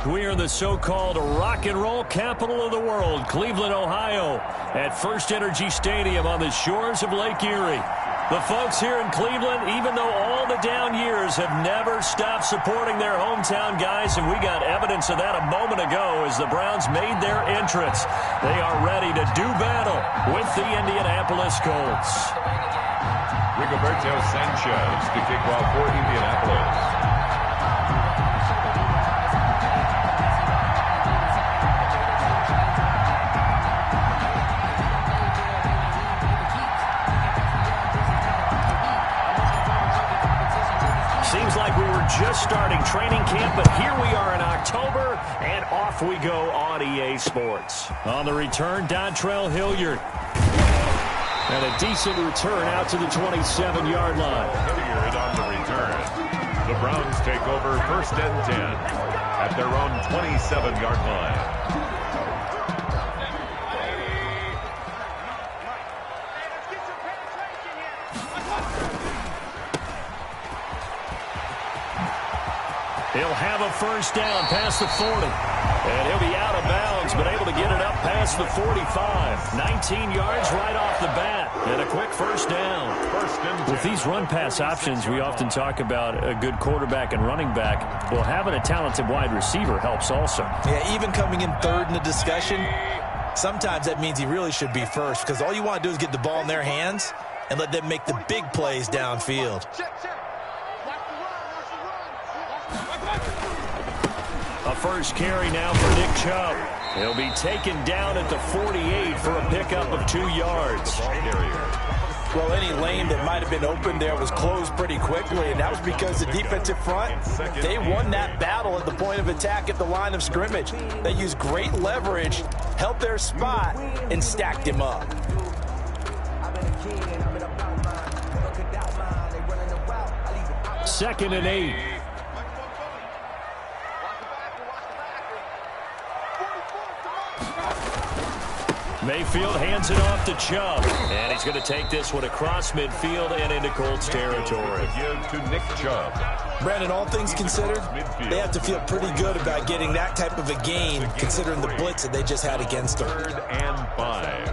We are in the so-called rock and roll capital of the world, Cleveland, Ohio, at First Energy Stadium on the shores of Lake Erie. The folks here in Cleveland, even though all the down years, have never stopped supporting their hometown guys, and we got evidence of that a moment ago as the Browns made their entrance. They are ready to do battle with the Indianapolis Colts. Rigoberto Sanchez to kick off for Indianapolis. Seems like we were just starting training camp, but here we are in October, and off we go on EA Sports. On the return, Dontrell Hilliard. And a decent return out to the 27-yard line. Hilliard on the return. The Browns take over 1st and 10 at their own 27-yard line. He'll have a first down past the 40. And he'll be out of bounds, but able to get it up past the 45. 19 yards right off the bat. And a quick first down. With these run-pass options, we often talk about a good quarterback and running back. Well, having a talented wide receiver helps also. Yeah, even coming in third in the discussion, sometimes that means he really should be first, because all you want to do is get the ball in their hands and let them make the big plays downfield. A first carry now for Nick Chubb. He'll be taken down at the 48 for a pickup of 2 yards. Well, any lane that might have been open there was closed pretty quickly, and that was because the defensive front, they won that battle at the point of attack at the line of scrimmage. They used great leverage, held their spot, and stacked him up. Second and 8. Mayfield hands it off to Chubb. And he's going to take this one across midfield and into Colts territory. Give to Nick Chubb. Brandon, all things considered, they have to feel pretty good about getting that type of a game, considering the blitz that they just had against them. 3rd and 5.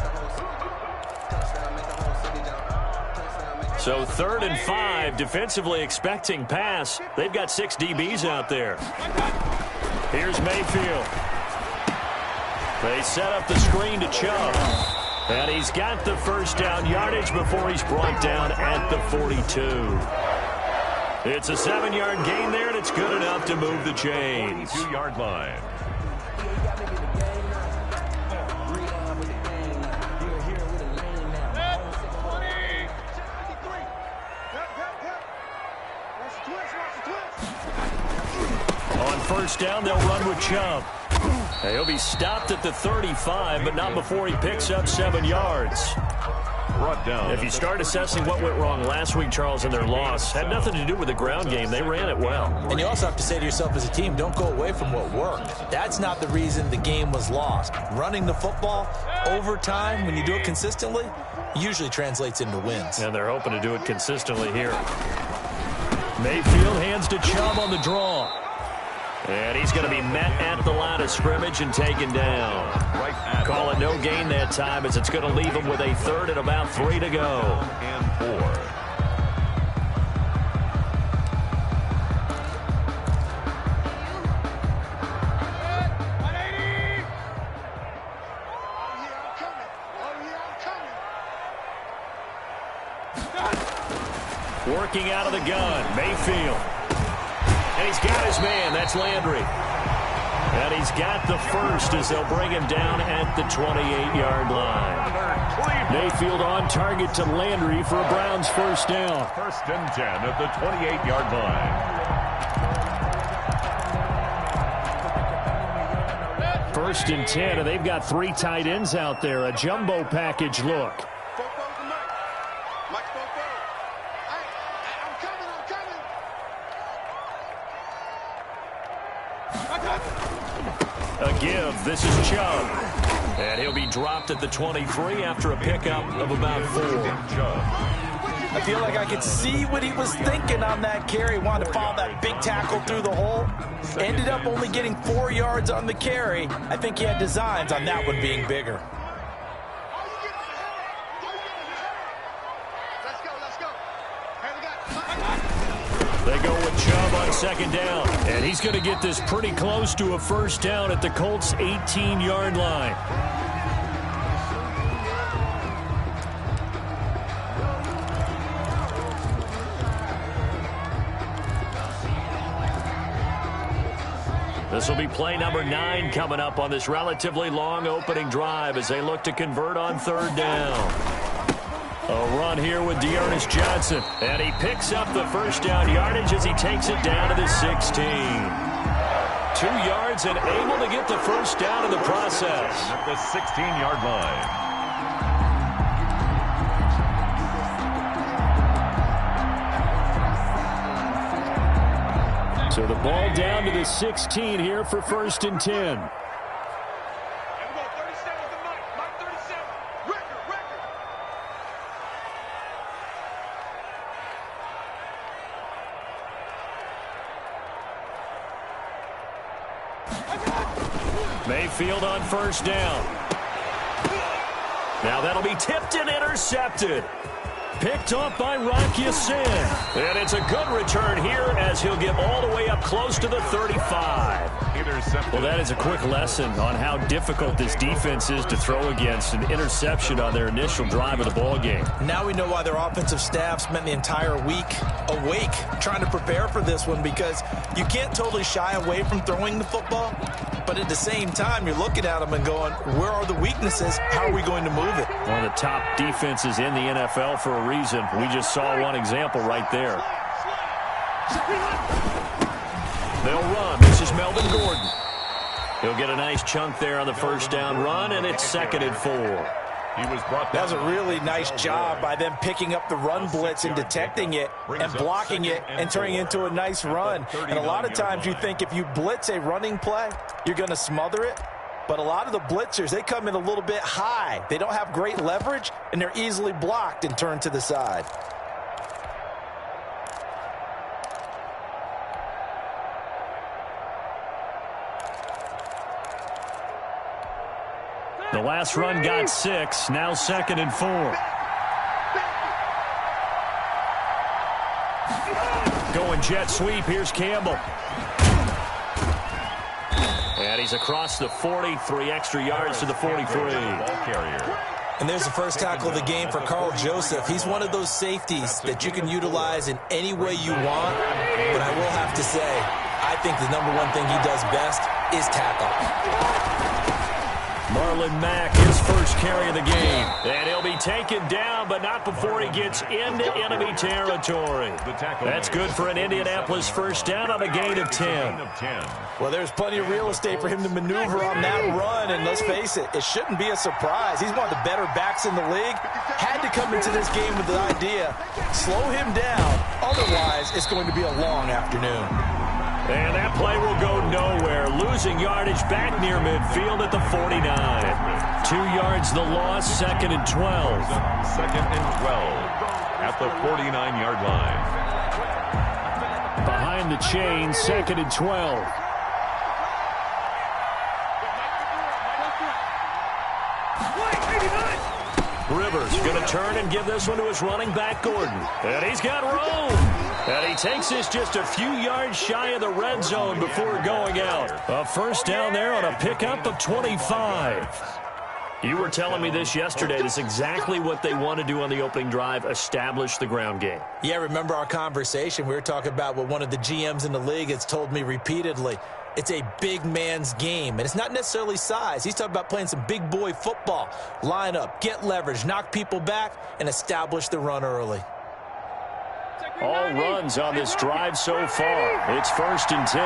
So 3rd and 5, defensively expecting pass. They've got 6 DBs out there. Here's Mayfield. They set up the screen to Chubb. And he's got the first down yardage before he's brought down at the 42. It's a 7-yard gain there, and it's good enough to move the chains. 2-yard line. On first down, they'll run with Chubb. He'll be stopped at the 35, but not before he picks up 7 yards. Brought down. If you start assessing what went wrong last week, Charles, in their loss, had nothing to do with the ground game. They ran it well. And you also have to say to yourself as a team, don't go away from what worked. That's not the reason the game was lost. Running the football over time, when you do it consistently, usually translates into wins. And they're hoping to do it consistently here. Mayfield hands to Chubb on the draw. And he's going to be met at the line of scrimmage and taken down. Call it no gain that time, as it's going to leave him with a 3rd and about 3 to go. And 4. Working out of the gun, Mayfield. And he's got his man. That's Landry. And he's got the first as they'll bring him down at the 28-yard line. Mayfield on target to Landry for a Browns first down. 1st and 10 at the 28-yard line. 1st and 10, and they've got 3 tight ends out there. A jumbo package look. A give. This is Chubb. And he'll be dropped at the 23 after a pickup of about 4. I feel like I could see what he was thinking on that carry. Wanted to follow that big tackle through the hole. Ended up only getting 4 yards on the carry. I think he had designs on that one being bigger. They go with Chubb on second down, and he's going to get this pretty close to a first down at the Colts' 18-yard line. This will be play number 9 coming up on this relatively long opening drive as they look to convert on third down. A run here with Dearness Johnson, and he picks up the first down yardage as he takes it down to the 16. 2 yards and able to get the first down in the process. At the 16-yard line. So the ball down to the 16 here for 1st and 10. Mayfield on first down. Now that'll be tipped and intercepted. Picked off by Rocky Sin. And it's a good return here as he'll get all the way up close to the 35. Well, that is a quick lesson on how difficult this defense is to throw against. An interception on their initial drive of the ball game. Now we know why their offensive staff spent the entire week awake trying to prepare for this one, because you can't totally shy away from throwing the football. But at the same time, you're looking at them and going, where are the weaknesses? How are we going to move it? One of the top defenses in the NFL for a reason. We just saw one example right there. They'll run. This is Melvin Gordon. He'll get a nice chunk there on the first down run, and it's 2nd and 4. That was a really nice job by them picking up the run blitz and detecting it and blocking it and turning it into a nice run. And a lot of times you think if you blitz a running play, you're going to smother it. But a lot of the blitzers, they come in a little bit high. They don't have great leverage, and they're easily blocked and turned to the side. The last run got 6. Now 2nd and 4. Going jet sweep. Here's Campbell. And he's across the 40. 3 extra yards to the 43. And there's the first tackle of the game for Carl Joseph. He's one of those safeties that you can utilize in any way you want. But I will have to say, I think the number one thing he does best is tackle. Marlon Mack, his first carry of the game. And he'll be taken down, but not before he gets into enemy territory. That's good for an Indianapolis first down on a gain of 10. Well, there's plenty of real estate for him to maneuver on that run, and let's face it, it shouldn't be a surprise. He's one of the better backs in the league. Had to come into this game with the idea, slow him down, otherwise it's going to be a long afternoon. And that play will go nowhere. Losing yardage back near midfield at the 49. 2 yards the loss, 2nd and 12. 2nd and 12 at the 49-yard line. Behind the chain, 2nd and 12. Rivers going to turn and give this one to his running back, Gordon. And he's got room. And he takes this just a few yards shy of the red zone before going out. A first down there on a pickup of 25. You were telling me this yesterday. This is exactly what they want to do on the opening drive, establish the ground game. Yeah, remember our conversation? We were talking about what one of the GMs in the league has told me repeatedly. It's a big man's game, and it's not necessarily size. He's talking about playing some big boy football. Line up, get leverage, knock people back, and establish the run early. All runs on this drive so far. It's 1st and 10.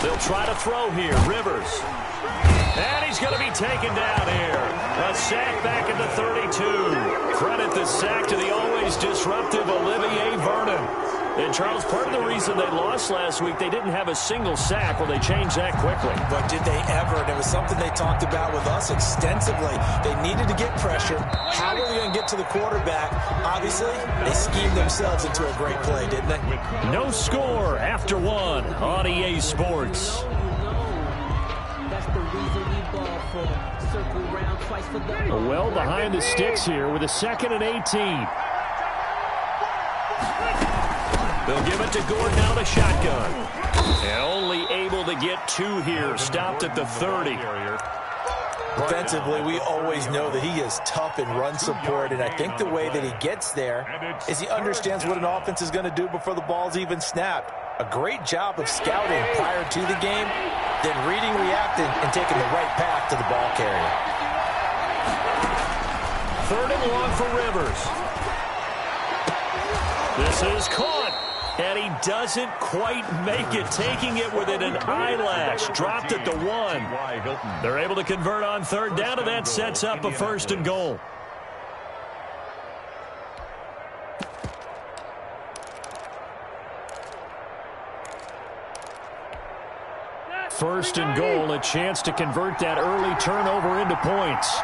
They'll try to throw here. Rivers. And he's going to be taken down here. A sack back at the 32. Credit the sack to the always disruptive Olivier Vernon. And, Charles, part of the reason they lost last week, they didn't have a single sack. Well, they changed that quickly. But did they ever? And it was something they talked about with us extensively. They needed to get pressure. How are they going to get to the quarterback? Obviously, they schemed themselves into a great play, didn't they? No score after one on EA Sports. Well behind the sticks here with a 2nd and 18. They'll give it to Gordon out of the shotgun. And only able to get 2 here. Stopped at the 30. Defensively, we always know that he is tough in run support, and I think the way that he gets there is he understands what an offense is going to do before the ball's even snapped. A great job of scouting prior to the game, then reading, reacting, and taking the right path to the ball carrier. 3rd and long for Rivers. This is caught. And he doesn't quite make it, taking it within an eyelash. Dropped at the 1. They're able to convert on 3rd down, and that sets up a 1st and goal. First and goal, a chance to convert that early turnover into points.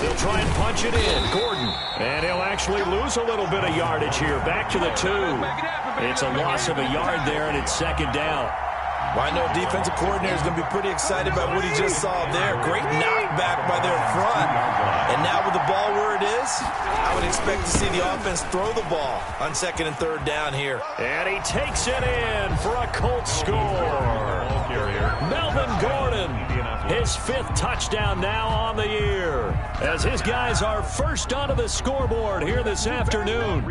They'll try and punch it in. Gordon. And he'll actually lose a little bit of yardage here. Back to the 2. It's a loss of a yard there, and it's 2nd down. Well, I know defensive coordinator is going to be pretty excited about what he just saw there. Great knockback by their front. And now with the ball where it is, I would expect to see the offense throw the ball on 2nd and 3rd down here. And he takes it in for a Colts score. Melvin Gordon, his 5th touchdown now on the year, as his guys are first onto the scoreboard here this afternoon.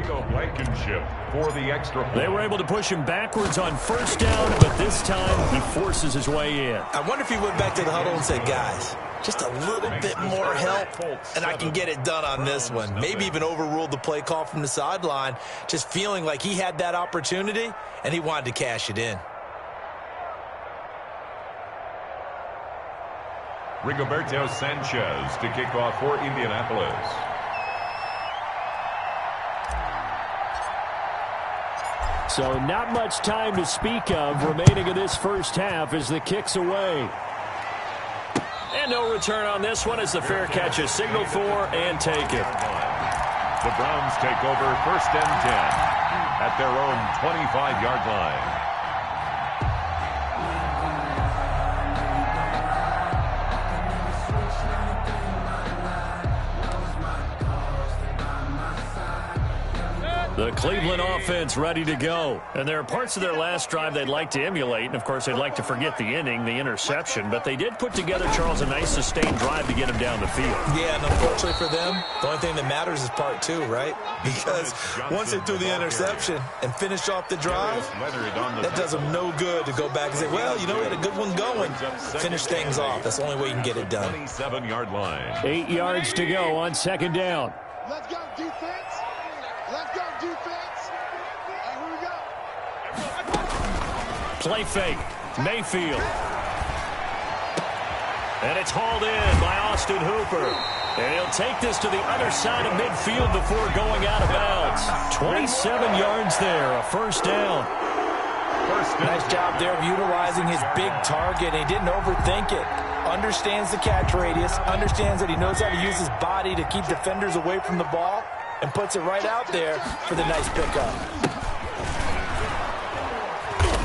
For the extra point. They were able to push him backwards on 1st down, but this time he forces his way in. I wonder if he went back to the huddle and said, guys, just a little bit more help, and I can get it done on this one. Maybe even overruled the play call from the sideline, just feeling like he had that opportunity, and he wanted to cash it in. Rigoberto Sanchez to kick off for Indianapolis. So not much time to speak of remaining in this first half as the kick's away. And no return on this one as the fair catch is signaled for and taken. The Browns take over 1st and 10 at their own 25-yard line. The Cleveland offense ready to go. And there are parts of their last drive they'd like to emulate. And, of course, they'd like to forget the inning, the interception. But they did put together, Charles, a nice sustained drive to get him down the field. Yeah, and unfortunately for them, the only thing that matters is part 2, right? Because once they threw the interception and finished off the drive, that does them no good to go back and say, well, you know, we had a good one going. Finish things off. That's the only way you can get it done. 27-yard line. 8 yards to go on 2nd down. Let's go, defense. Let's go, defense. And here we go. Play fake. Mayfield. And it's hauled in by Austin Hooper. And he'll take this to the other side of midfield before going out of bounds. 27 yards there, a 1st down. Nice job there of utilizing his big target. He didn't overthink it. Understands the catch radius. Understands that he knows how to use his body to keep defenders away from the ball. And puts it right out there for the nice pickup.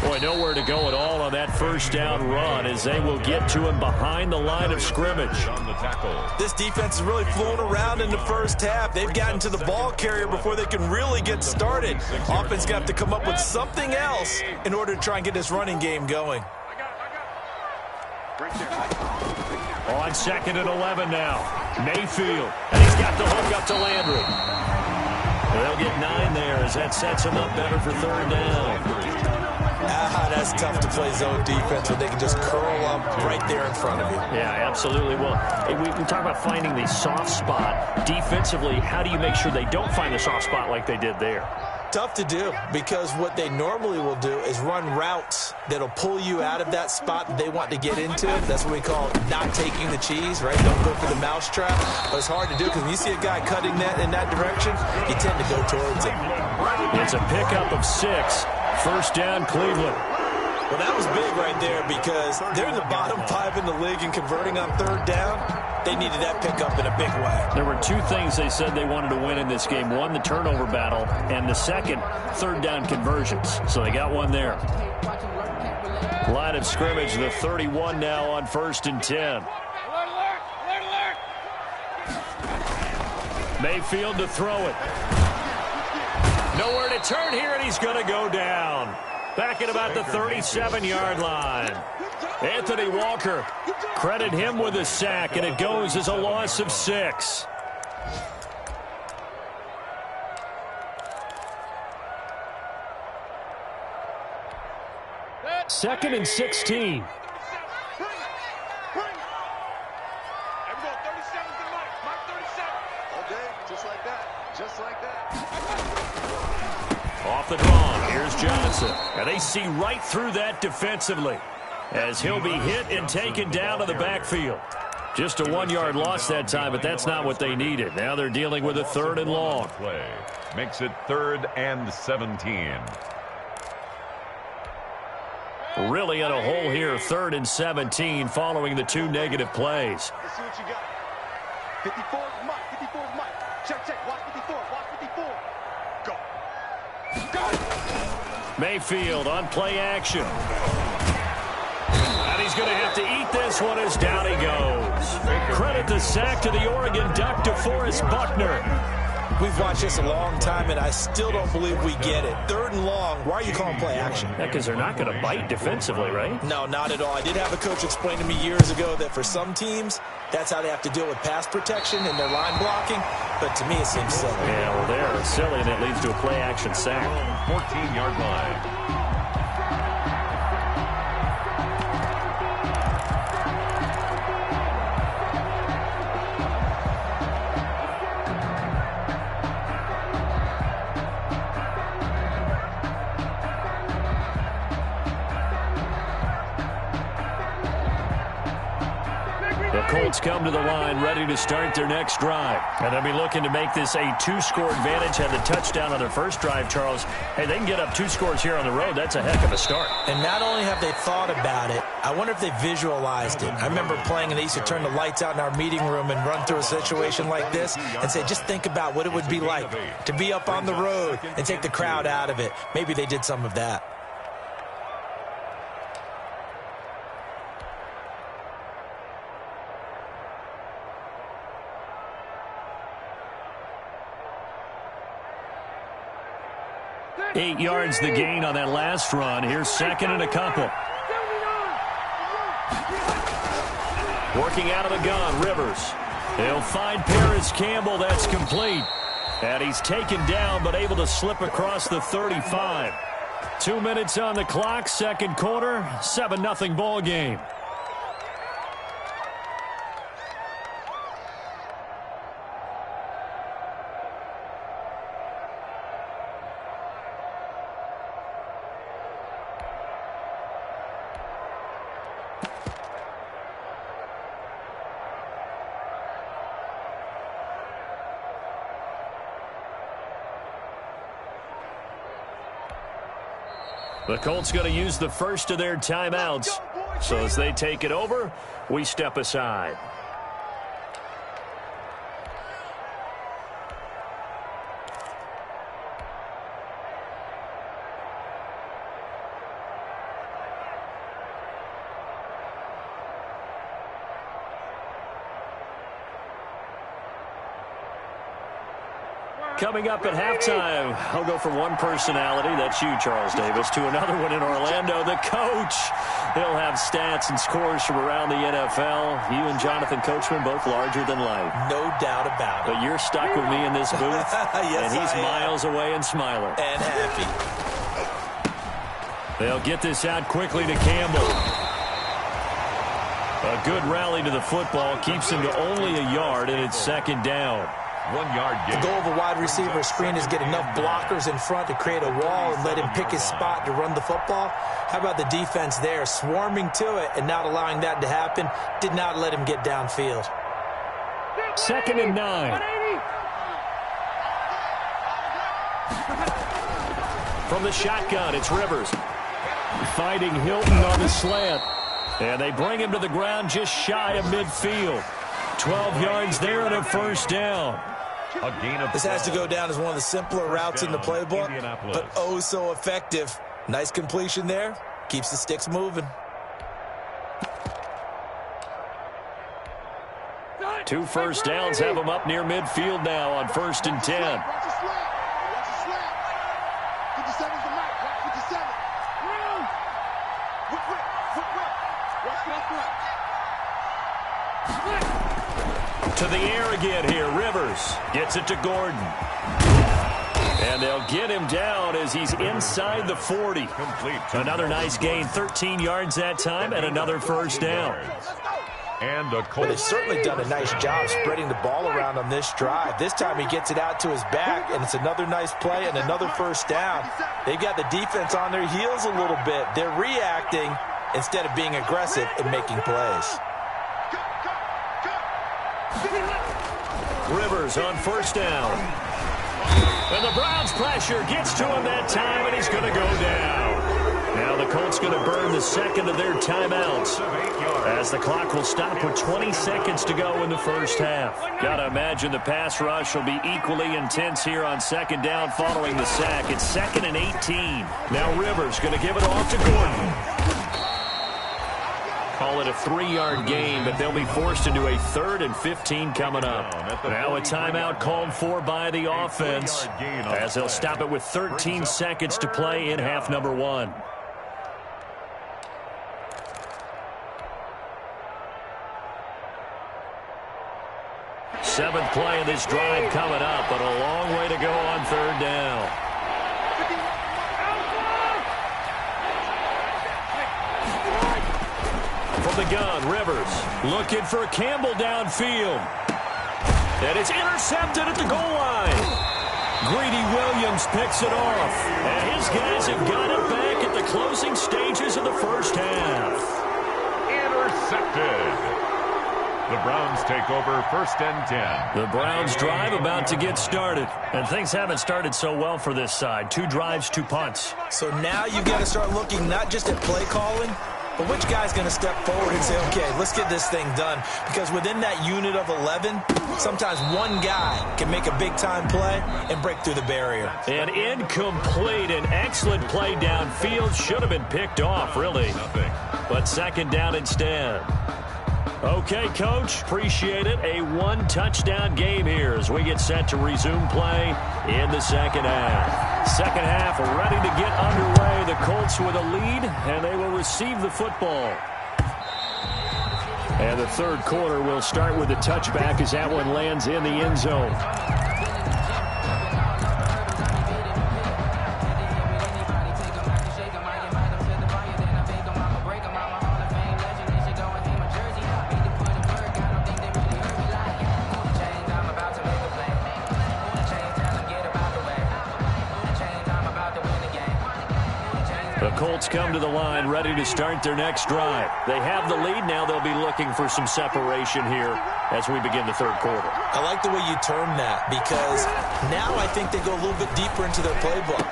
Boy, nowhere to go at all on that 1st down run as they will get to him behind the line of scrimmage. On the tackle. This defense is really fooling around in the first half. They've gotten to the ball carrier before they can really get started. Offense got to come up with something else in order to try and get this running game going. On 2nd and 11 now. Mayfield. And he's got the hook up to Landry. They'll get 9 there as that sets him up better for 3rd down. That's tough to play zone defense when they can just curl up right there in front of you. Yeah, absolutely. Well, we talk about finding the soft spot. Defensively, how do you make sure they don't find the soft spot like they did there? tough to do because what they normally will do is run routes that'll pull you out of that spot that they want to get into. That's what we call not taking the cheese, right? Don't go for the mousetrap. But it's hard to do because when you see a guy cutting that in that direction, you tend to go towards him. It's a pickup of 6. First down, Cleveland. Well, that was big right there because they're in the bottom 5 in the league and converting on third down. They needed that pickup in a big way. There were 2 things they said they wanted to win in this game. One, the turnover battle, and the second, third down conversions. So they got one there. Line of scrimmage, the 31 now on 1st and 10. Mayfield to throw it. Nowhere to turn here, and he's going to go down. Back at about the 37-yard line. Anthony Walker, credit him with a sack, and it goes as a loss of 6. Second and 16. Off the draw, here's Johnson. And they see right through that defensively as he'll be hit and taken down to the backfield. Just a 1-yard loss that time, but that's not what they needed. Now they're dealing with a 3rd and long. Play makes it 3rd and 17. Really in a hole here, 3rd and 17 following the 2 negative plays. Let's see what you got. 54 is Mike. 54 is Mike. Check, check. Watch 54. Watch 54. Go. Go. Mayfield on play action. And he's going to have to eat this one as down he goes. Credit the sack to the Oregon Duck, DeForest Buckner. We've watched this a long time, and I still don't believe we get it. 3rd and long. Why are you calling play action? Yeah, because they're not going to bite defensively, right? No, not at all. I did have a coach explain to me years ago that for some teams, that's how they have to deal with pass protection and their line blocking. But to me, it seems silly. Yeah, well, they're silly, and it leads to a play action sack. 14-yard line. Colts come to the line, ready to start their next drive. And they'll be looking to make this a 2-score advantage. Had the touchdown on their first drive, Charles. Hey, they can get up 2 scores here on the road. That's a heck of a start. And not only have they thought about it, I wonder if they visualized it. I remember playing, and they used to turn the lights out in our meeting room and run through a situation like this and say, just think about what it would be like to be up on the road and take the crowd out of it. Maybe they did some of that. Eight yards the gain on that last run. Here's 2nd and a couple. Working out of the gun, Rivers. He'll find Paris Campbell. That's complete. And he's taken down, but able to slip across the 35. 2 minutes on the clock, 2nd quarter, 7-0 ball game. The Colts going to use the first of their timeouts. So as they take it over, we step aside. Coming up at halftime, I'll go from one personality, that's you, Charles Davis, to another one in Orlando, the coach. He'll have stats and scores from around the NFL. You and Jonathan Coachman, both larger than life. No doubt about it. But you're stuck with me in this booth, yes, and he's miles away and smiling. And happy. They'll get this out quickly to Campbell. A good rally to the football keeps him to only a yard, and it's 2nd down. 1-yard gain. The goal of a wide receiver screen is get enough blockers in front to create a wall and let him pick his spot to run the football. How about the defense there, swarming to it and not allowing that to happen? Did not let him get downfield. 2nd and 9. From the shotgun, it's Rivers. Fighting Hilton on the slant. And they bring him to the ground just shy of midfield. 12 yards there and a first down. This has to go down as one of the simpler routes in the playbook, but oh so effective. Nice completion there. Keeps the sticks moving. 2 first downs have them up near midfield now on 1st and 10. To the air again here. Rivers gets it to Gordon. And they'll get him down as he's inside the 40. Another nice gain. 13 yards that time and another first down. And a Well, they've certainly done a nice job spreading the ball around on this drive. This time he gets it out to his back, and it's another nice play and another first down. They've got the defense on their heels a little bit. They're reacting instead of being aggressive and making plays. Rivers on first down. And the Browns pressure gets to him that time, and he's going to go down. Now the Colts going to burn the second of their timeouts as the clock will stop with 20 seconds to go in the first half. Got to imagine the pass rush will be equally intense here on 2nd down following the sack. It's 2nd and 18. Now Rivers going to give it off to Gordon. Call it a 3-yard gain, but they'll be forced into a 3rd and 15 coming up. Now a timeout called for by the offense as they'll stop it with 13 seconds to play in half number 1. Seventh play of this drive coming up, but a long way to go on 3rd down. From the gun, Rivers looking for Campbell downfield. And it's intercepted at the goal line. Greedy Williams picks it off. And his guys have got it back at the closing stages of the first half. Intercepted. The Browns take over 1st and 10. The Browns drive about to get started. And things haven't started so well for this side. 2 drives, 2 punts. So now you've got to start looking not just at play calling, but which guy's going to step forward and say, okay, let's get this thing done. Because within that unit of 11, sometimes one guy can make a big-time play and break through the barrier. An incomplete and excellent play downfield. Should have been picked off, really. But 2nd down instead. Okay, Coach, appreciate it. A 1-touchdown game here as we get set to resume play in the 2nd half. 2nd half ready to get underway. The Colts with a lead, and they will receive the football. And the 3rd quarter will start with a touchback as that one lands in the end zone. Colts come to the line ready to start their next drive. They have the lead. Now they'll be looking for some separation here as we begin the 3rd quarter. I like the way you term that because now I think they go a little bit deeper into their playbook.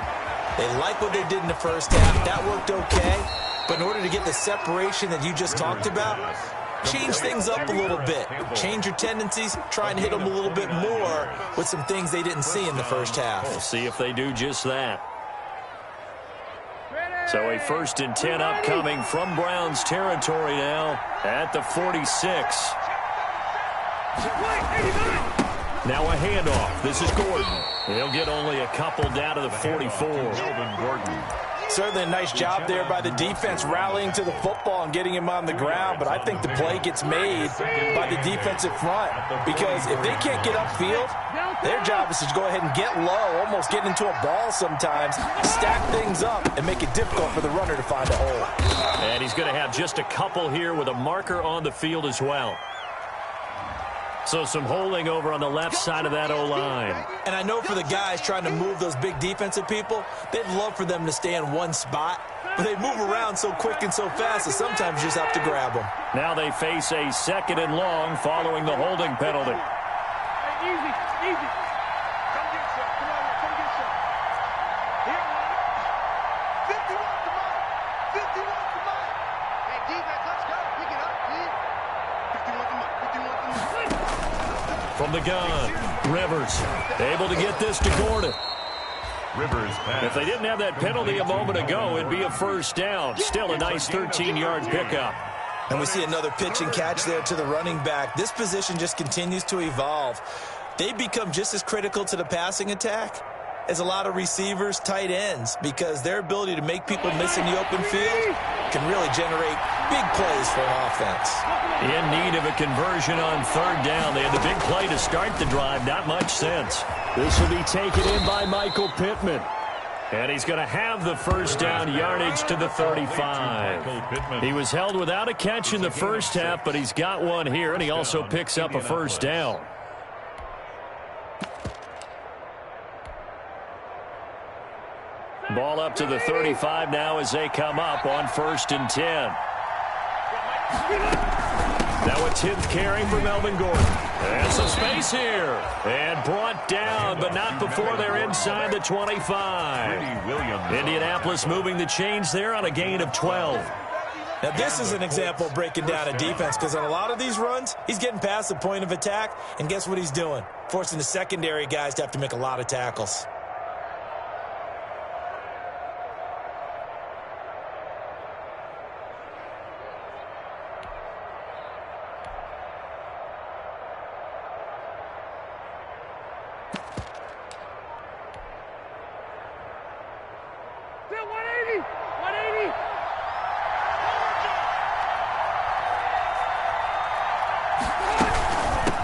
They like what they did in the first half. That worked okay. But in order to get the separation that you just talked about, change things up a little bit. Change your tendencies. Try and hit them a little bit more with some things they didn't see in the first half. We'll see if they do just that. So a 1st and 10 upcoming from Browns territory now at the 46. Now a handoff. This is Gordon. He'll get only a couple down to the 44. Gordon. Certainly a nice job there by the defense rallying to the football and getting him on the ground, but I think the play gets made by the defensive front because if they can't get upfield, their job is to go ahead and get low, almost get into a ball sometimes, stack things up, and make it difficult for the runner to find a hole. And he's going to have just a couple here with a marker on the field as well. So some holding over on the left side of that O-line. And I know for the guys trying to move those big defensive people, they'd love for them to stay in one spot. But they move around so quick and so fast that sometimes you just have to grab them. Now they face a 2nd and long following the holding penalty. Hey, easy, easy. Come get some. Come on here. Come get some. Here, man. 51 to mine. 51 to mine. Hey, defense, let's go. Pick it up, please. 51 to mine. 51 to mine. From the gun, Rivers able to get this to Gordon. Rivers pass. If they didn't have that penalty a moment ago, it'd be a 1st down. Still a nice 13-yard pickup. And we see another pitch and catch there to the running back. This position just continues to evolve. They become just as critical to the passing attack as a lot of receivers, tight ends, because their ability to make people miss in the open field can really generate big plays for an offense. In need of a conversion on 3rd down. They had the big play to start the drive. Not much sense. This will be taken in by Michael Pittman. And he's going to have the 1st down yardage to the 35. He was held without a catch in the first half, but he's got one here, and he also picks up a 1st down. Ball up to the 35 now as they come up on 1st and 10. Now a 10th carry for Melvin Gordon. And some space here. And brought down, but not before they're inside the 25. Indianapolis moving the chains there on a gain of 12. Now, this is an example of breaking down a defense, because on a lot of these runs, he's getting past the point of attack, and guess what he's doing? Forcing the secondary guys to have to make a lot of tackles.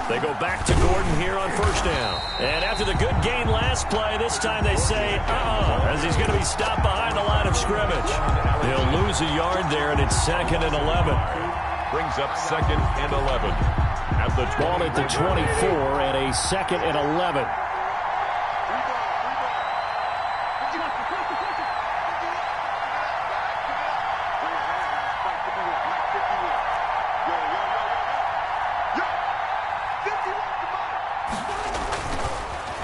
They go back to Gordon here on 1st down. And after the good gain last play, this time they say, as he's going to be stopped behind the line of scrimmage. He'll lose a yard there, and it's 2nd and 11. Brings up 2nd and 11. At the ball at the 24 and a 2nd and 11.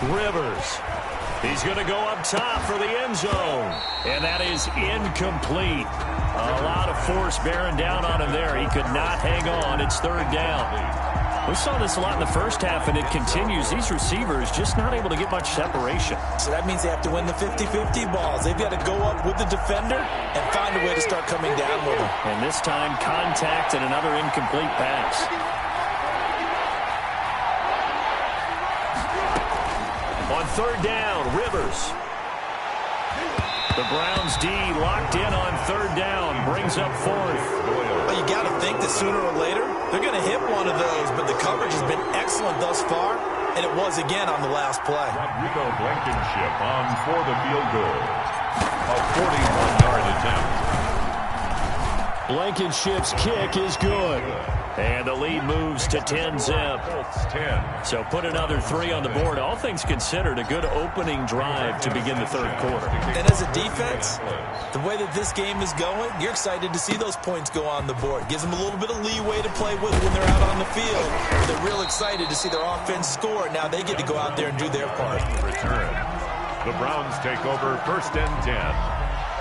Rivers. He's going to go up top for the end zone. And that is incomplete. A lot of force bearing down on him there. He could not hang on. It's 3rd down. We saw this a lot in the first half, and it continues. These receivers just not able to get much separation. So that means they have to win the 50-50 balls. They've got to go up with the defender and find a way to start coming down with him. And this time, contact and another incomplete pass. On 3rd down, Rivers. The Browns D locked in on 3rd down, brings up 4th. Well, you got to think that sooner or later they're going to hit one of those, but the coverage has been excellent thus far, and it was again on the last play. Rodrigo Blankenship on for the field goal. A 41-yard attempt. Blankenship's kick is good. And the lead moves to 10-zip. So put another 3 on the board. All things considered, a good opening drive to begin the 3rd quarter. And as a defense, the way that this game is going, you're excited to see those points go on the board. Gives them a little bit of leeway to play with when they're out on the field. But they're real excited to see their offense score. Now they get to go out there and do their part. Return. The Browns take over 1st and 10.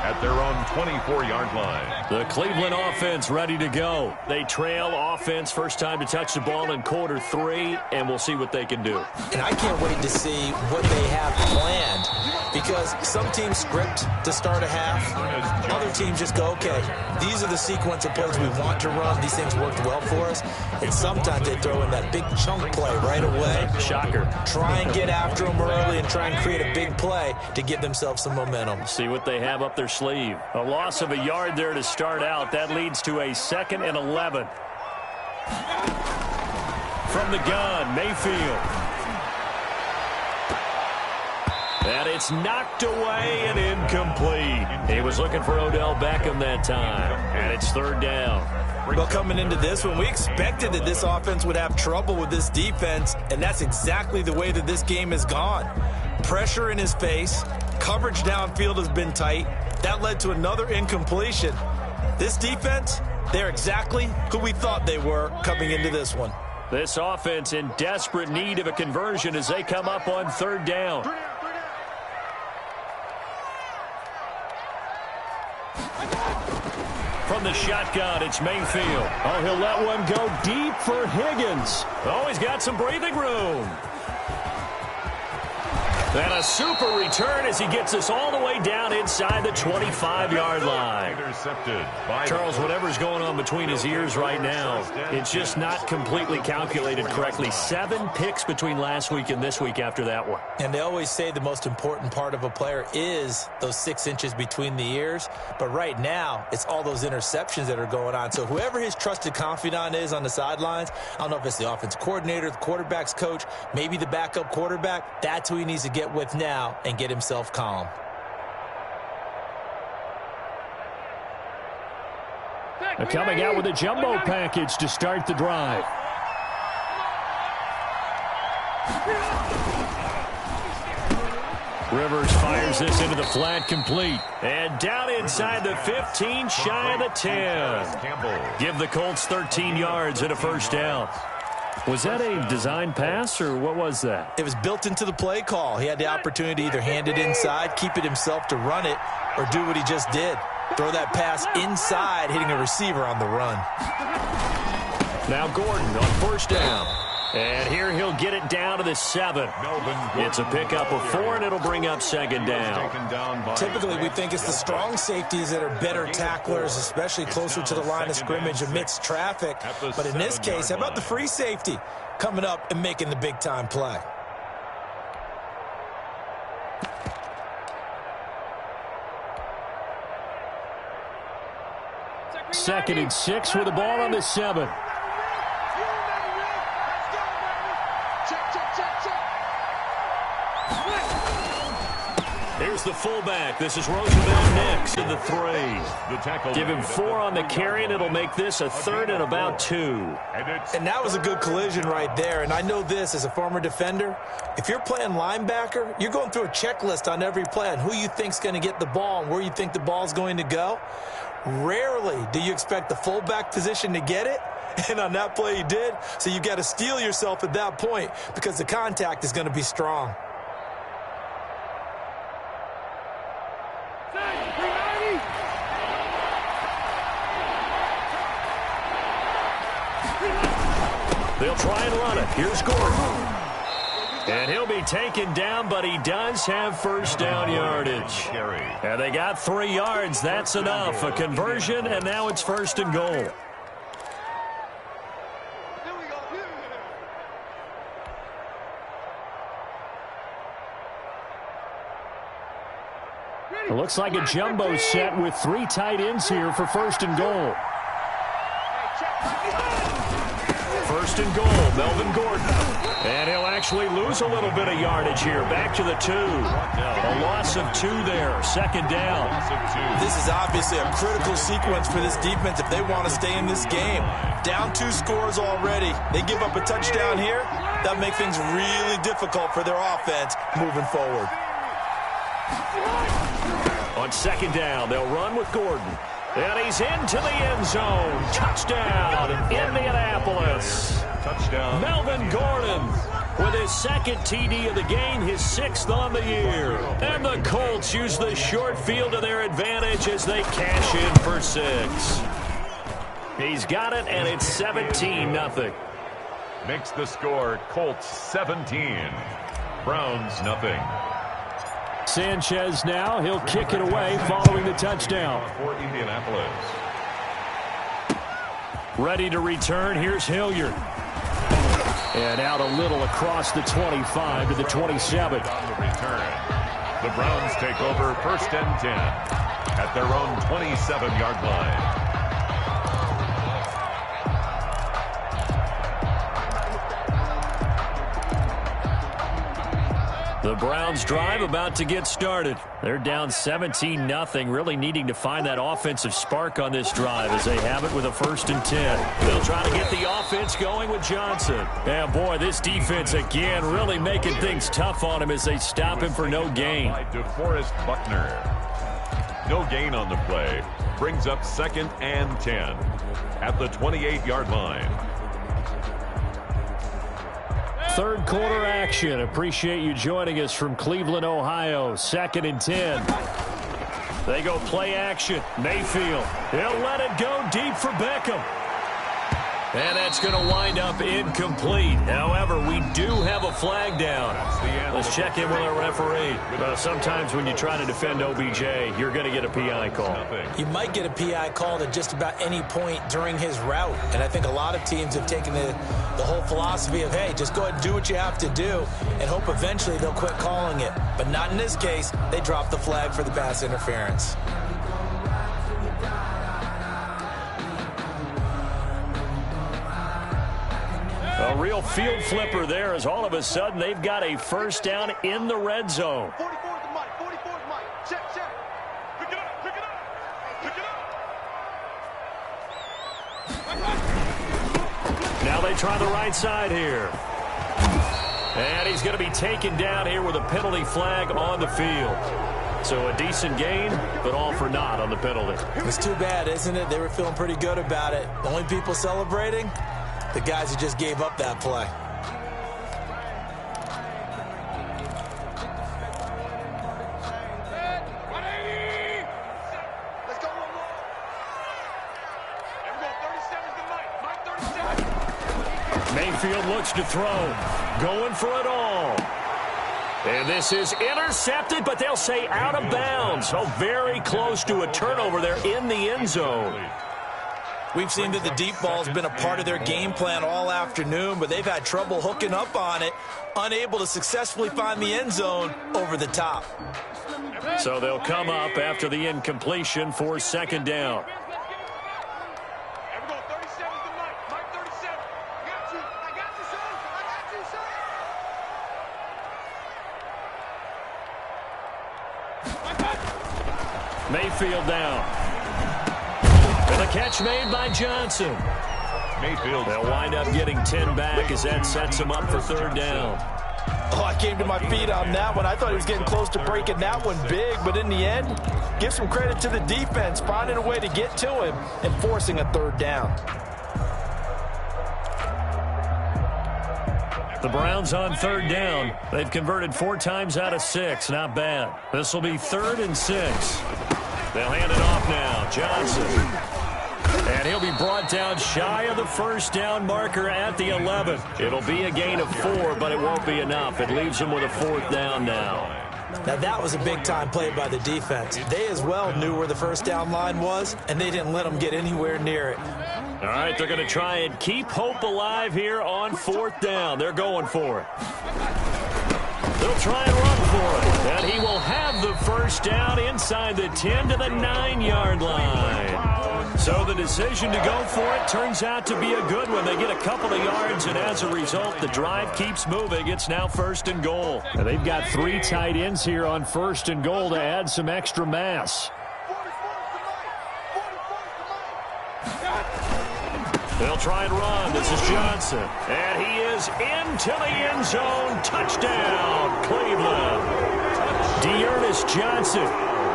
At their own 24-yard line. The Cleveland offense ready to go. They trail offense, first time to touch the ball in quarter 3, and we'll see what they can do. And I can't wait to see what they have planned, because some teams script to start a half. Other teams just go, okay, these are the sequence of plays we want to run. These things worked well for us. And sometimes they throw in that big chunk play right away. Shocker. Try and get after them early and try and create a big play to give themselves some momentum. See what they have up their sleeve. A loss of a yard there to start out. That leads to a 2nd and 11. From the gun, Mayfield. And it's knocked away and incomplete. He was looking for Odell Beckham that time. And it's 3rd down. Well, coming into this one, we expected that this offense would have trouble with this defense, and that's exactly the way that this game has gone. Pressure in his face, coverage downfield has been tight. That led to another incompletion. This defense, they're exactly who we thought they were coming into this one. This offense in desperate need of a conversion as they come up on third down. From the shotgun, it's Mayfield. Oh, he'll let one go deep for Higgins. Oh, he's got some breathing room. And a super return as he gets us all the way down inside the 25-yard line. Charles, whatever's going on between his ears right now, it's just not completely calculated correctly. 7 picks between last week and this week after that one. And they always say the most important part of a player is those 6 inches between the ears. But right now, it's all those interceptions that are going on. So whoever his trusted confidant is on the sidelines, I don't know if it's the offensive coordinator, the quarterback's coach, maybe the backup quarterback, that's who he needs to get with now and get himself calm. They're coming out with a jumbo package to start the drive. Rivers fires this into the flat, complete. And down inside the 15, shy of the 10. Give the Colts 13 yards and a first down. Was that a design pass, or what was that? It was built into the play call. He had the opportunity to either hand it inside, keep it himself to run it, or do what he just did. Throw that pass inside, hitting a receiver on the run. Now Gordon on first down. And here he'll get it down to the 7. It's a pickup of 4, and it'll bring up second down. Typically, we think it's the strong safeties that are better tacklers, especially closer to the line of scrimmage amidst traffic. But in this case, how about the free safety coming up and making the big-time play? Second and 6 with the ball on the 7. Here's the fullback. This is Roosevelt next to the 3. Give him 4 on the carry, and it'll make this a 3rd and about 2. And that was a good collision right there. And I know this as a former defender. If you're playing linebacker, you're going through a checklist on every play on who you think's going to get the ball and where you think the ball's going to go. Rarely do you expect the fullback position to get it. And on that play he did. So you got to steel yourself at that point because the contact is going to be strong. They'll try and run it. Here's Gordon. And he'll be taken down, but he does have first down yardage. And they got 3 yards. That's enough. A conversion, and now it's 1st and goal. It looks like a jumbo set with 3 tight ends here for 1st and goal. 1st and goal, Melvin Gordon. And he'll actually lose a little bit of yardage here. Back to the 2. A loss of 2 there. 2nd down. This is obviously a critical sequence for this defense if they want to stay in this game. Down 2 scores already. They give up a touchdown here. That makes things really difficult for their offense moving forward. On 2nd down, they'll run with Gordon. And he's into the end zone. Touchdown, Indianapolis. Touchdown. Melvin Gordon with his 2nd TD of the game, his 6th on the year. And the Colts use the short field to their advantage as they cash in for 6. He's got it, and it's 17-0. Makes the score Colts 17. Browns nothing. Sanchez now, he'll kick it away following the touchdown. For Indianapolis. Ready to return, here's Hilliard. And out a little across the 25 to the 27. On the return, the Browns take over 1st and 10 at their own 27-yard line. The Browns drive about to get started. They're down 17-0, really needing to find that offensive spark on this drive as they have it with a 1st and 10. They'll try to get the offense going with Johnson. And boy, this defense again really making things tough on him as they stop him for no gain. DeForest Buckner. No gain on the play. Brings up 2nd and 10 at the 28-yard line. Third quarter action. Appreciate you joining us from Cleveland, Ohio. 2nd and 10. They go play action. Mayfield. He'll let it go deep for Beckham. And that's going to wind up incomplete. However, we do have a flag down. Let's check in with our referee. Sometimes when you try to defend OBJ, you're going to get a PI call. You might get a PI called at just about any point during his route. And I think a lot of teams have taken the whole philosophy of, hey, just go ahead and do what you have to do and hope eventually they'll quit calling it. But not in this case. They dropped the flag for the pass interference. A real field flipper there as all of a sudden they've got a 1st down in the red zone. 44's the mic. 44's the mic. Check. Pick it up. Pick it up. Now they try the right side here. And he's going to be taken down here with a penalty flag on the field. So a decent gain, but all for naught on the penalty. It's too bad, isn't it? They were feeling pretty good about it. The only people celebrating? The guys who just gave up that play. Let's go one more. There we go. 37's the mic. Mike 37. Mayfield looks to throw. Going for it all. And this is intercepted, but they'll say out of bounds. So very close to a turnover there in the end zone. We've seen that the deep ball's been a part of their game plan all afternoon, but they've had trouble hooking up on it, unable to successfully find the end zone over the top. So they'll come up after the incompletion for 2nd down. There we go. 37's the mic. Mike 37. I got you, son. Mayfield down. And the catch made by Johnson. Mayfield. They'll wind up getting 10 back as that sets them up for 3rd down. Oh, I came to my feet on that one. I thought he was getting close to breaking that one big, but in the end, give some credit to the defense, finding a way to get to him and forcing a 3rd down. The Browns on 3rd down. They've converted 4 times out of 6. Not bad. This will be 3rd and 6. They'll hand it off now. Johnson. And he'll be brought down shy of the 1st down marker at the 11. It'll be a gain of 4, but it won't be enough. It leaves them with a 4th down now. Now, that was a big-time play by the defense. They as well knew where the 1st down line was, and they didn't let them get anywhere near it. All right, they're going to try and keep hope alive here on 4th down. They're going for it. They'll try and run for it. And he will have the 1st down inside the 10 to the 9-yard line. So the decision to go for it turns out to be a good one. They get a couple of yards, and as a result, the drive keeps moving. It's now 1st and goal. And they've got 3 tight ends here on 1st and goal to add some extra mass. 44's the mic. They'll try and run. This is Johnson. And he is into the end zone. Touchdown, Cleveland. Dearness Johnson,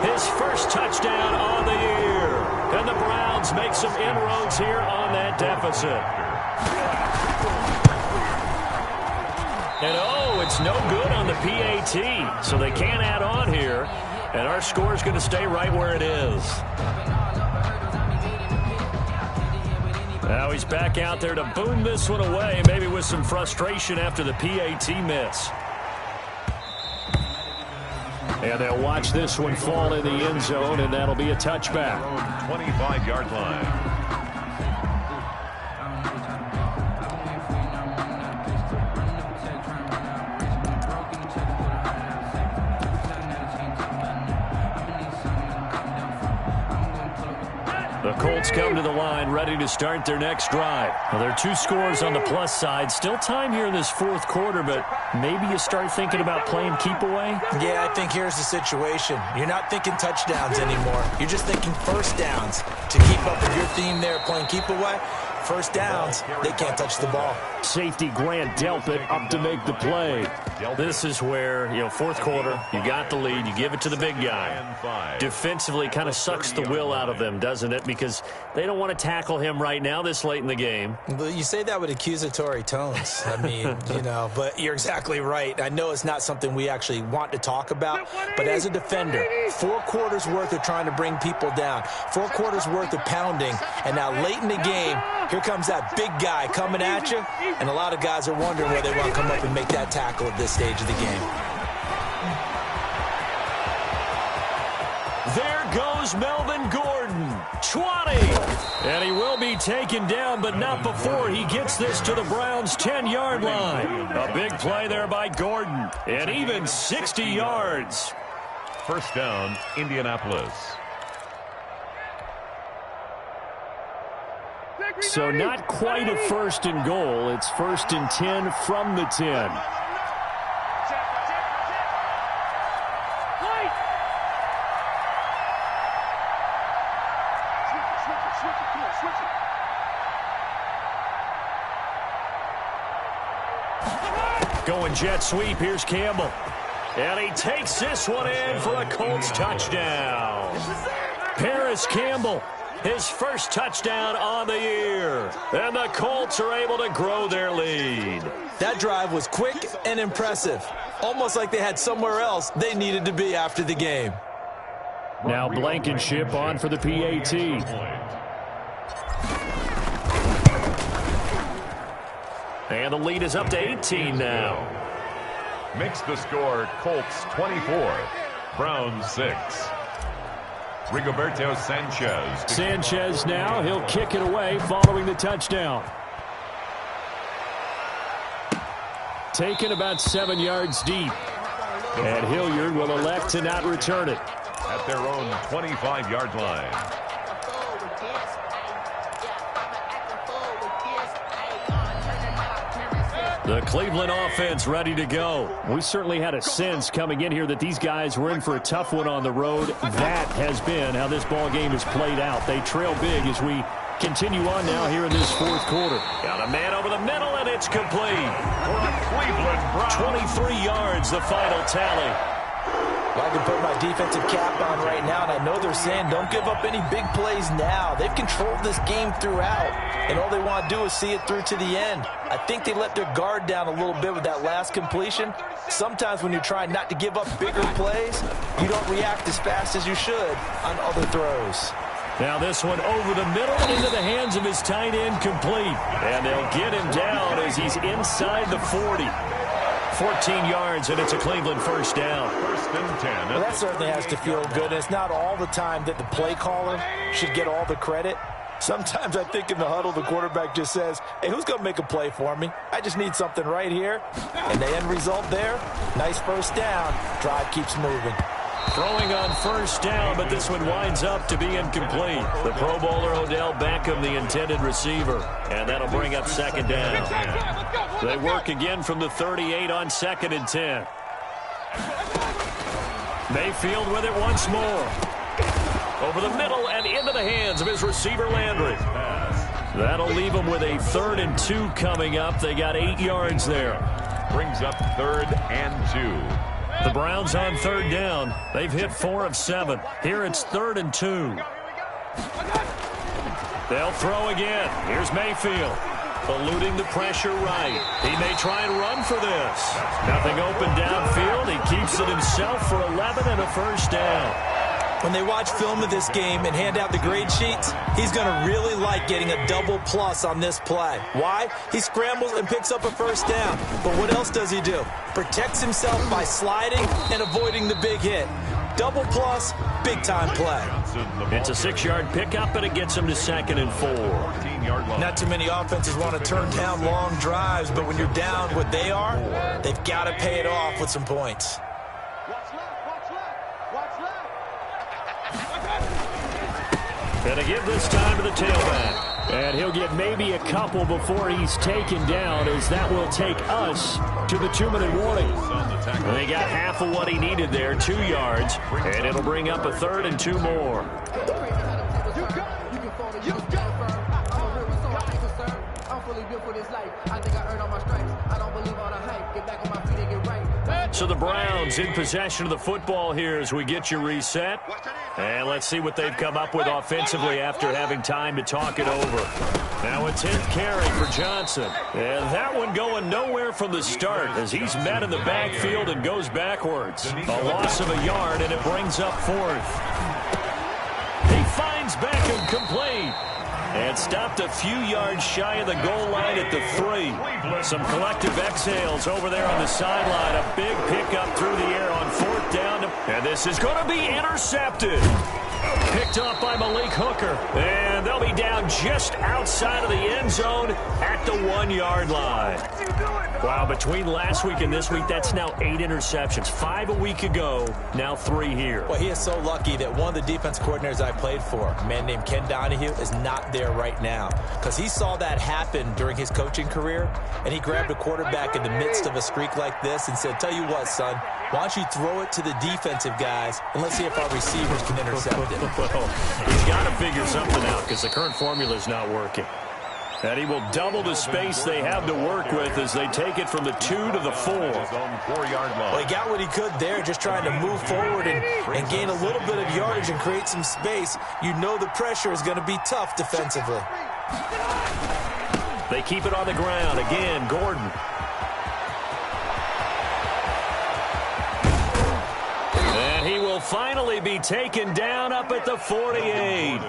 his 1st touchdown on the year. And the Browns make some inroads here on that deficit. And oh, it's no good on the PAT. So they can't add on here. And our score is going to stay right where it is. Now he's back out there to boom this one away, maybe with some frustration after the PAT miss. And they'll watch this one fall in the end zone, and that'll be a touchback. 25-yard line. The Colts come to the line, ready to start their next drive. Well, there are 2 scores on the plus side. Still time here in this 4th quarter, but maybe you start thinking about playing keep away? Yeah, I think here's the situation. You're not thinking touchdowns anymore. You're just thinking first downs. To keep up with your theme there, playing keep away, first downs, they can't touch the ball. Safety Grant Delpit up to make the play. This is where, fourth quarter, you got the lead, you give it to the big guy. Defensively kind of sucks the will out of them, doesn't it? Because they don't want to tackle him right now this late in the game. Well, you say that with accusatory tones. I mean, but you're exactly right. I know it's not something we actually want to talk about, but as a defender, 4 quarters worth of trying to bring people down, 4 quarters worth of pounding, and now late in the game, here comes that big guy coming at you, and a lot of guys are wondering whether they want to come up and make that tackle at this stage of the game. There goes Melvin Gordon, 20. And he will be taken down, but not before he gets this to the Browns' 10-yard line. A big play there by Gordon, and even 60 yards. First down, Indianapolis. So not quite a first and goal. It's first and 10 from the 10. Going jet sweep. Here's Campbell. And he takes this one in for a Colts touchdown. Paris Campbell, his first touchdown on the year. And the Colts are able to grow their lead. That drive was quick and impressive. Almost like they had somewhere else they needed to be after the game. Now Blankenship on for the PAT. And the lead is up to 18 now. Makes the score Colts 24, Browns 6. Rigoberto Sanchez. Sanchez now, he'll kick it away following the touchdown. Taken about 7 yards deep. And Hilliard will elect to not return it. At their own 25-yard line. The Cleveland offense ready to go. We certainly had a sense coming in here that these guys were in for a tough one on the road. That has been how this ball game has played out. They trail big as we continue on now here in this fourth quarter. Got a man over the middle, and it's complete. For the Cleveland Browns. 23 yards, the final tally. Well, I can put my defensive cap on right now, and I know they're saying don't give up any big plays now. They've controlled this game throughout, and all they want to do is see it through to the end. I think they let their guard down a little bit with that last completion. Sometimes when you're trying not to give up bigger plays, you don't react as fast as you should on other throws. Now this one over the middle into the hands of his tight end, complete. And they'll get him down as he's inside the 40. 14 yards, and it's a Cleveland first down. First and 10. Well, that certainly has to feel good. It's not all the time that the play caller should get all the credit. Sometimes I think in the huddle, the quarterback just says, hey, who's going to make a play for me? I just need something right here. And the end result there, nice first down. Drive keeps moving. Throwing on first down, but this one winds up to be incomplete. The Pro Bowler Odell Beckham, the intended receiver. And that'll bring up second down. They work again from the 38 on second and 10. Mayfield with it once more. Over the middle and into the hands of his receiver Landry. That'll leave them with a 3rd and 2 coming up. They got 8 yards there. Brings up 3rd and 2. The Browns on 3rd down. They've hit 4 of 7. Here it's 3rd and 2. They'll throw again. Here's Mayfield. Eluding the pressure right. He may try and run for this. Nothing open downfield. He keeps it himself for 11 and a first down. When they watch film of this game and hand out the grade sheets, he's going to really like getting a double plus on this play. Why? He scrambles and picks up a first down. But what else does he do? Protects himself by sliding and avoiding the big hit. Double plus, big-time play. It's a 6-yard pickup, and it gets him to 2nd and 4. Not too many offenses want to turn down long drives, but when you're down what they are, they've got to pay it off with some points. And to give this time to the tailback. And he'll get maybe a couple before he's taken down, as that will take us to the 2-minute warning. They got half of what he needed there, 2 yards, and it'll bring up a 3rd and 2 more. So the Browns in possession of the football here as we get you reset. And let's see what they've come up with offensively after having time to talk it over. Now a 10th carry for Johnson. And that one going nowhere from the start as he's met in the backfield and goes backwards. A loss of a yard, and it brings up 4th. He finds Beckham complete. And stopped a few yards shy of the goal line at the 3. Some collective exhales over there on the sideline. A big pickup through the air on 4th down. And this is going to be intercepted. Picked up by Malik Hooker. And they'll be down just outside of the end zone at the 1-yard line. Wow, between last week and this week, that's now 8 interceptions. 5 a week ago, now 3 here. Well, he is so lucky that one of the defense coordinators I played for, a man named Ken Donahue, is not there right now. Because he saw that happen during his coaching career, and he grabbed a quarterback in the midst of a streak like this and said, tell you what, son, why don't you throw it to the defensive guys, and let's see if our receivers can intercept it. Well, he's got to figure something out because the current formula is not working. And he will double the space they have to work with as they take it from the 2 to the 4. Well, he got what he could there, just trying to move forward and gain a little bit of yardage and create some space. You know the pressure is going to be tough defensively. They keep it on the ground. Again, Gordon. And he will finally be taken down up at the 48.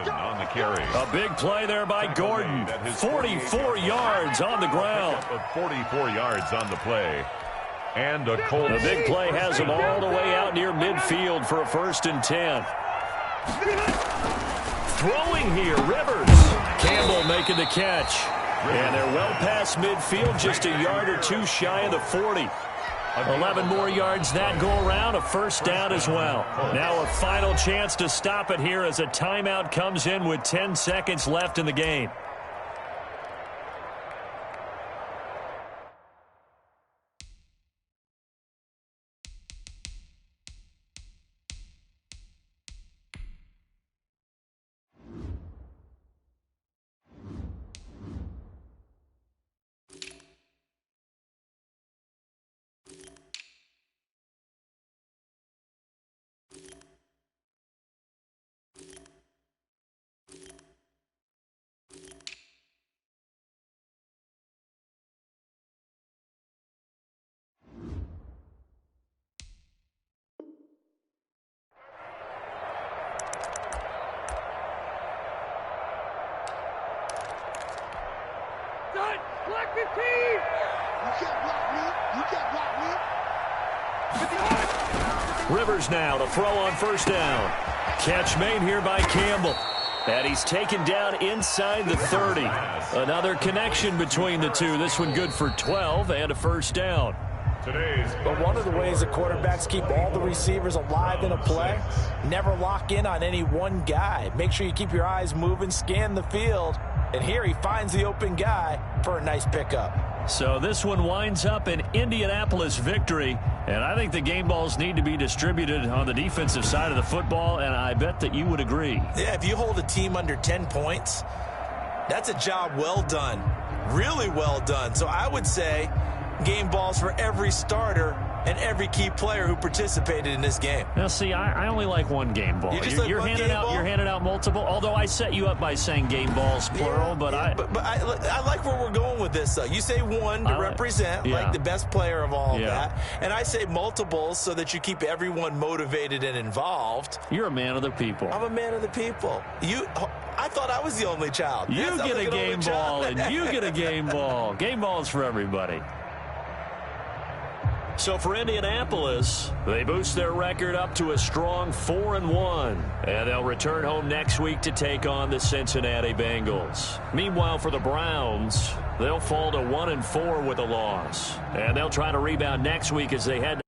A big play there by Gordon. 44 yards on the ground. 44 yards on the play. And a Colts. The big play has him all the way out near midfield for a 1st and 10. Throwing here, Rivers. Campbell making the catch. And they're well past midfield, just a yard or 2 shy of the 40. 11 more yards that go around, a 1st down as well. Now a final chance to stop it here as a timeout comes in with 10 seconds left in the game. Select the team! You can't block me. You can't block me. Rivers now to throw on 1st down. Catch made here by Campbell. And he's taken down inside the 30. Another connection between the two. This one good for 12 and a 1st down. But one of the ways the quarterbacks keep all the receivers alive in a play, never lock in on any one guy. Make sure you keep your eyes moving, scan the field. And here he finds the open guy for a nice pickup. So this one winds up an Indianapolis victory. And I think the game balls need to be distributed on the defensive side of the football, and I bet that you would agree. Yeah, if you hold a team under 10 points, that's a job well done. Really well done. So I would say game balls for every starter and every key player who participated in this game. Now, see, I only like one game ball. You're handing out multiple. Although I set you up by saying game balls plural, but I like where we're going with this. Though you say one to represent like the best player of all of that, and I say multiples so that you keep everyone motivated and involved. You're a man of the people. I'm a man of the people. I thought I was the only child. You get a game ball, and you get a game ball. Game balls for everybody. So for Indianapolis, they boost their record up to a strong 4-1. And they'll return home next week to take on the Cincinnati Bengals. Meanwhile, for the Browns, they'll fall to 1-4 with a loss. And they'll try to rebound next week as they head